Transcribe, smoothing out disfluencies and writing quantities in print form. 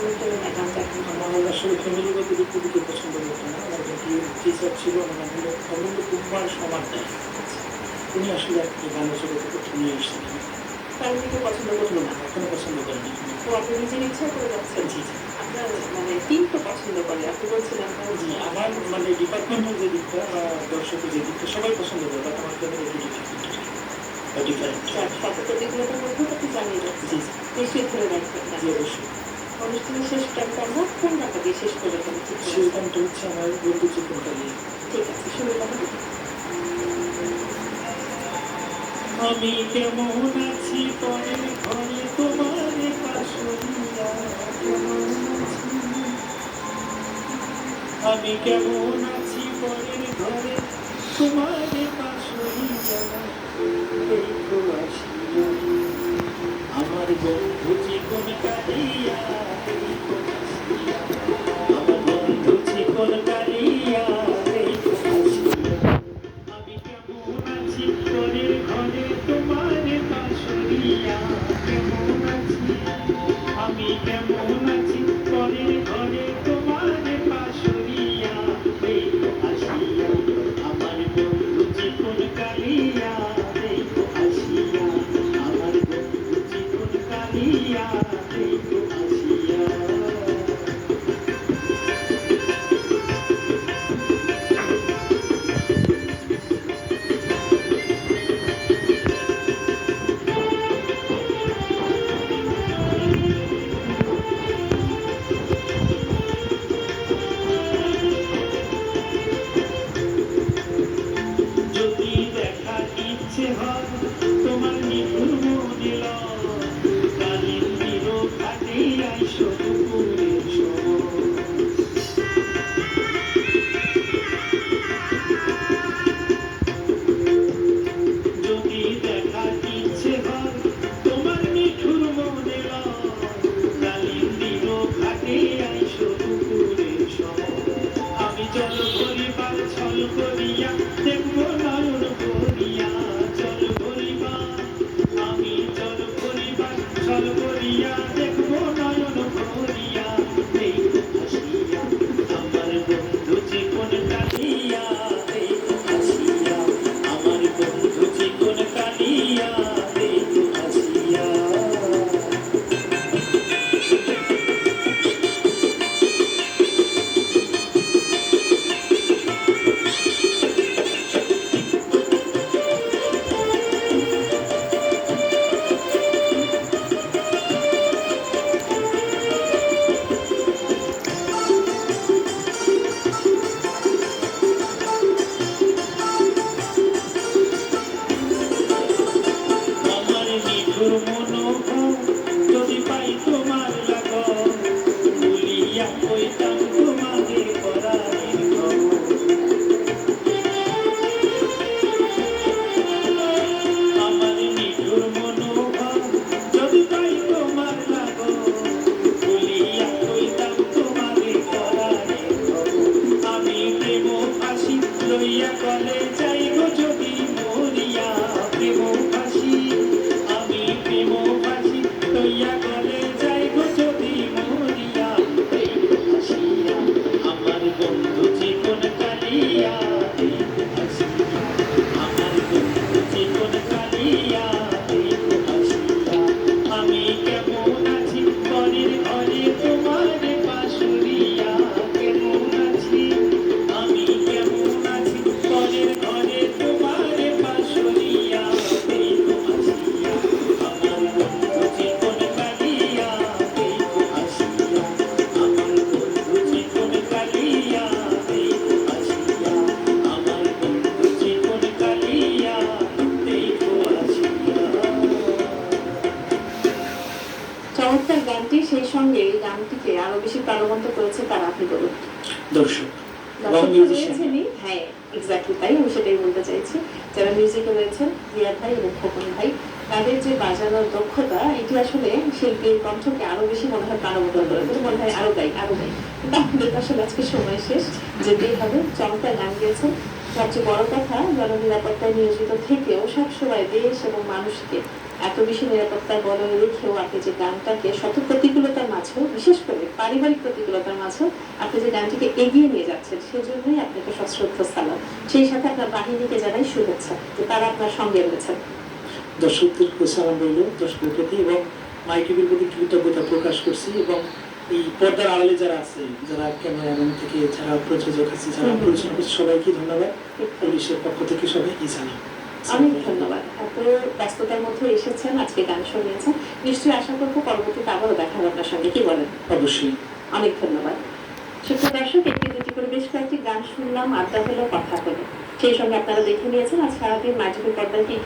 গানটা এখন আমার আসলে ফ্যামিলিগত দিক থেকে পছন্দ হতো না। আমার একটি টিচার ছিল মানে অমূল্য কুমার সমান দেয়। উনি আসলে আপনি গানের জগতে প্রথম নিয়ে এসেছিলেন। তার থেকে পছন্দ করতো না। এখনো পছন্দ করেনি। তো আপনি নিজের ইচ্ছা করে যাচ্ছেন? জি, জি। আপনার মানে টিম তো পছন্দ করে। আপনি বলছিলেন জি, আমার মানে ডিপার্টমেন্টের যে দিকটা বা দর্শকের যে দিকটা সবাই পছন্দ করে। বাট আমার ফ্যামিলি একটু ডিফারেন্ট। প্রতিকূলতার মধ্যেও আপনি জানিয়ে যাচ্ছেন। জি, নিশ্চয়ই ধরে রাখবেন না। জি অবশ্যই। অনুষ্ঠানের শেষ প্রান্তে আমরা কোন গানটা দিয়ে শেষ করে ফেলেছি? সেই গানটা হচ্ছে আমার বন্ধু চিকনকালী। ঠিক আছে, শুরু করা যাক। আমি কেমন আছি পরের ঘরে তোমার পাশরিয়া কেমন আছি আমি কেমন আছি পরের ঘরে তোমার পাশরিয়া দেখো আসিয়া আমার বন্ধু চিকন কালিয়া দেখো আসিয়া আমার বন্ধু চিকন কালিয়া দেখো আসিয়া আমি কেমন আছি পরের ঘরে তোমার পাশরিয়া কেমন আছি আমি কেমন আছি পরের ঘরে তোমার পাশরিয়া দেখো আসিয়া আমার বন্ধু চিকন কালিয়া দেখো আসিয়া আমার বন্ধু চিকন কালিয়া দেখো আসিয়া যদি দেখার ইচ্ছে হয় তোমার নিঠুর মনে কালির নিরো ঘাটে আইসো দুপুরের সময় যদি দেখার ইচ্ছে হয় তোমার নিঠুর মনে কালির নিরো ঘাটে আইসো দুপুরের সময় আমি জল ভরিবার ছল করিয়া দেখবো নয়ন ভরিয়া জল ভরিবা আমি জল ভরিবার ছল করিয়া দেখবো নয়ন ভরিয়া দেখো আসিয়া আমার বন্ধু চিকন কালিয়া দেখো আসিয়া আমার বন্ধু চিকন কালিয়া দেখো আসিয়া আমার নিঠুর মনোভাব যদি পাই তোমার লাগন বলিয়া কইতাম তোমাদের পরাণের খবর আমার নিঠুর মনোভাব যদি পাই তোমার লাগন বলিয়া কইতাম তোমাদের পরাণের খবর আমি প্রেম ফাঁসি লইয়া গলে যাইব যদি মরিয়া প্রেম ফাঁসি আমি প্রেম ফাঁসি লইয়া গলে যাইব যদি মরিয়া দেখো আসিয়া আমার বন্ধু চিকন কালিয়া দেখো আসিয়া আমার বন্ধু চিকন কালিয়া দেখো আসিয়া আমি কেমন আছি পরের ঘরে তোমার পাশরিয়া কেমন আছি আমি কেমন আছি পরের ঘরে তোমার পাশরিয়া দেখো আসিয়া আমার বন্ধু চিকন কালিয়া দেখো আসিয়া আমার বন্ধু চিকন কালিয়া দেখো আসিয়া আমার বন্ধু চিকন কালিয়া দেখো আসিয়া চমৎকার গানটি, সেই সঙ্গে এই গানটিকে আরো বেশি প্রাণবন্ত করেছে তারা, আপনি বলুন। দর্শক দর্শক রয়েছেনই, হ্যাঁ এক্স্যাক্টলি তাই, আমি সেটাই বলতে চাইছি। যারা মিউজিকে রয়েছেন রিয়াদ ভাই এবং খোকন ভাই, তাদের যে বাজানোর দক্ষতা, এটি আসলে শিল্পীর কণ্ঠকে আরো বেশি মনে হয় প্রাণবন্ত করে, মনে হয় আরো গাই আরো গাই। কিন্তু আমাদের আসলে আজকে সময় শেষ, যেতেই হবে। চমৎকার গান গেয়েছেন। সবচেয়ে বড় কথা, জননিরাপত্তায় নিয়োজিত থেকেও সবসময় দেশ এবং মানুষকে এত বেশি নিরাপত্তার বলয়ে রেখেও আপনি যে গানটাকে শত প্রতিকূলতার মাঝেও বিশেষ করে পারিবারিক প্রতিকূলতার মাঝে আপনি যে গানটিকে এগিয়ে নিয়ে যাচ্ছেন সেজন্যই আপনাকে সশ্রদ্ধ সালাম। সেই সাথে আপনার বাহিনীকে জানাই শুভেচ্ছা যে তারা আপনার সঙ্গে রয়েছেন। দর্শকদের সালাম রইল দর্শকদের প্রতি, এবং মাই টিভির প্রতি কৃতজ্ঞতা প্রকাশ করছি, এবং এই পর্দার আড়ালে যারা আছে, যারা ক্যামেরাম্যান থেকে, যারা প্রযোজক আছে, যারা পরিচালনা করছে, সবাইকে ধন্যবাদ। পুলিশের পক্ষ থেকে সবাইকে জানাই অনেক ধন্যবাদ। এত ব্যস্ততার মধ্যে এসেছেন, আজকে গান শুনিয়েছেন। নিশ্চয়ই আশা করবো পরবর্তীতে আবারও দেখা হবে আপনার সঙ্গে, কি বলেন? অবশ্যই। অনেক ধন্যবাদ। সুপ্রিয় দর্শক, একটি দুটি করে বেশ কয়েকটি গান শুনলাম, আড্ডা হলো, কথা হলো। সেই সঙ্গে আপনারা দেখে নিয়েছেন আজ সারাদিন মাই টিভির পর্দায় কি